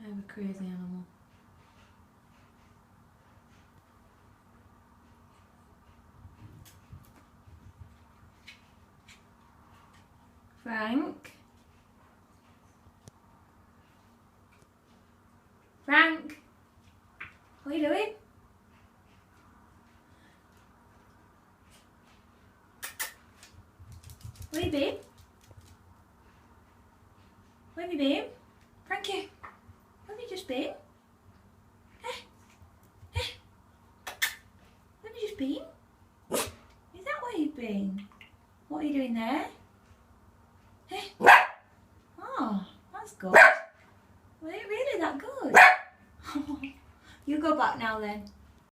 I'm a crazy animal. Frank? Frank? What are you doing? Where have you been? Where have you been? Frankie? Where have you just been? Where have you just been? Is that where you've been? What are you doing there? Oh, that's good. Was it really that good? You go back now then.